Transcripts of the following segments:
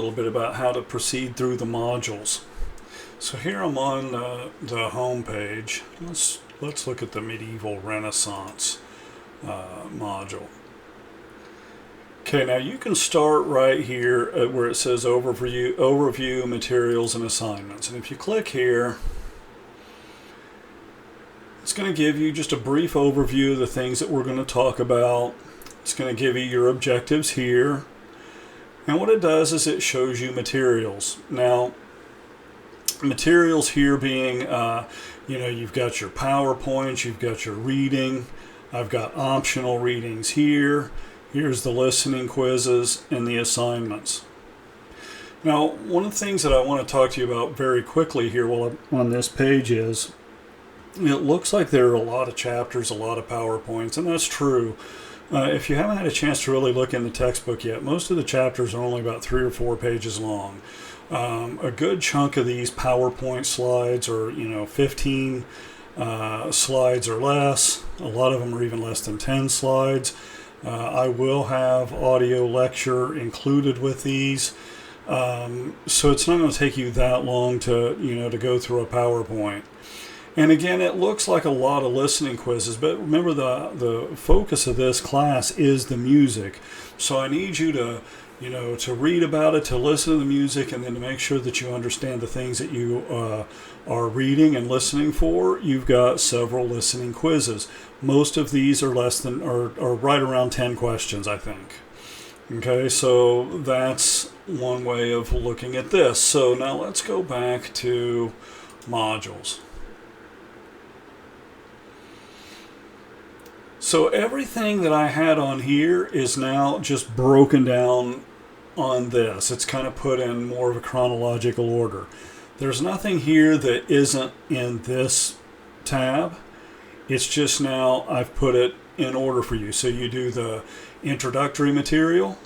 little bit about how to proceed through the modules. So here I'm on the home page. Let's look at the Medieval Renaissance module. Okay, now you can start right here at where it says overview, materials, and assignments. And if you click here, it's going to give you just a brief overview of the things that we're going to talk about. It's going to give you your objectives here. And what it does is it shows you materials. Now, materials here being, you've got your PowerPoints, you've got your reading. I've got optional readings here. Here's the listening quizzes and the assignments. Now, one of the things that I want to talk to you about very quickly here while I'm on this page is, it looks like there are a lot of chapters, a lot of PowerPoints, and that's true. If you haven't had a chance to really look in the textbook yet, most of the chapters are only about 3 or 4 pages long. A good chunk of these PowerPoint slides are, 15 slides or less. A lot of them are even less than 10 slides. I will have audio lecture included with these. So it's not going to take you that long to go through a PowerPoint. And again, it looks like a lot of listening quizzes, but remember the focus of this class is the music. So I need you to read about it, to listen to the music, and then to make sure that you understand the things that you are reading and listening for. You've got several listening quizzes. Most of these are are right around 10 questions, I think. Okay, so that's one way of looking at this. So now let's go back to modules. So everything that I had on here is now just broken down on this. It's kind of put in more of a chronological order. There's nothing here that isn't in this tab. It's just now I've put it in order for you. So you do the introductory material,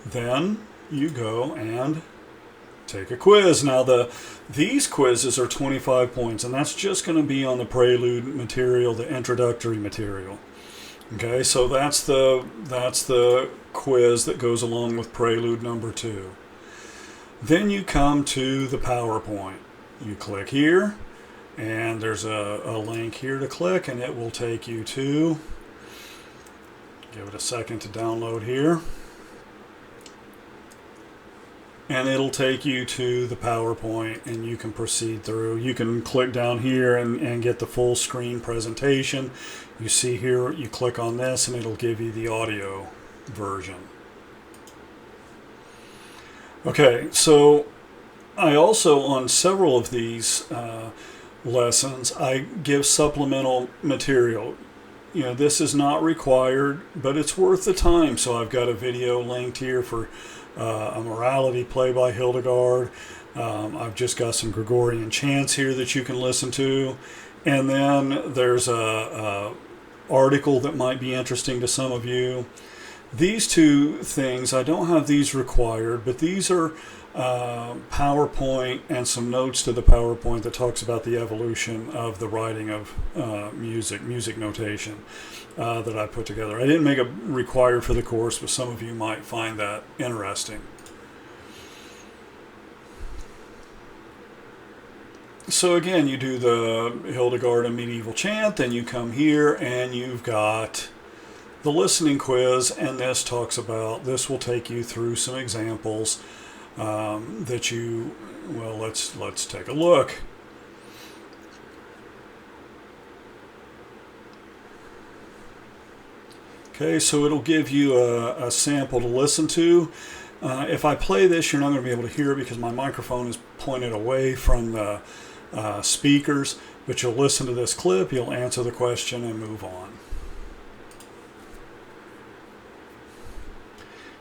then you go and take a quiz. Now these quizzes are 25 points, and that's just going to be on the prelude material, the introductory material. Okay, so that's the quiz that goes along with prelude number 2. Then you come to the PowerPoint. You click here, and there's a link here to click, and it will take you to, give it a second to download here, and it'll take you to the PowerPoint, and you can proceed through. You can click down here and get the full screen presentation. You see here, you click on this, and it'll give you the audio version. Okay, so I also, on several of these lessons, I give supplemental material. This is not required, but it's worth the time. So I've got a video linked here for a morality play by Hildegard. I've just got some Gregorian chants here that you can listen to. And then there's a article that might be interesting to some of you. These two things, I don't have these required, but these are PowerPoint and some notes to the PowerPoint that talks about the evolution of the writing of music notation that I put together. I didn't make it required for the course, but some of you might find that interesting. So again, you do the Hildegard and medieval chant, then you come here and you've got the listening quiz, and this will take you through some examples let's take a look. Okay, so it'll give you a sample to listen to. If I play this, you're not going to be able to hear it because my microphone is pointed away from the speakers, but you'll listen to this clip, you'll answer the question, and move on.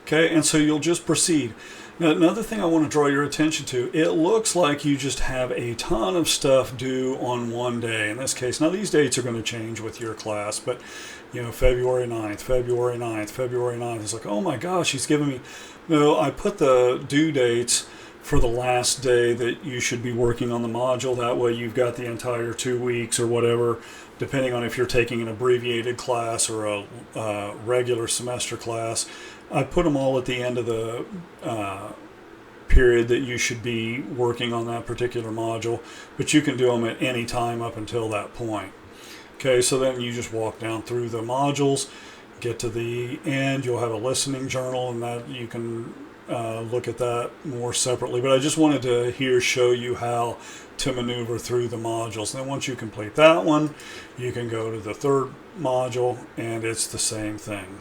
Okay, and so you'll just proceed. Now, another thing I want to draw your attention to, it looks like you just have a ton of stuff due on one day. In this case, now these dates are going to change with your class, but February 9th, February 9th, February 9th. It's like, oh my gosh, he's giving me... No, I put the due dates for the last day that you should be working on the module. That way you've got the entire 2 weeks or whatever, depending on if you're taking an abbreviated class or a regular semester class. I put them all at the end of the period that you should be working on that particular module, but you can do them at any time up until that point. Okay, so then you just walk down through the modules, get to the end, you'll have a listening journal, and that you can look at that more separately. But I just wanted to here show you how to maneuver through the modules. And then once you complete that one, you can go to the third module, and it's the same thing.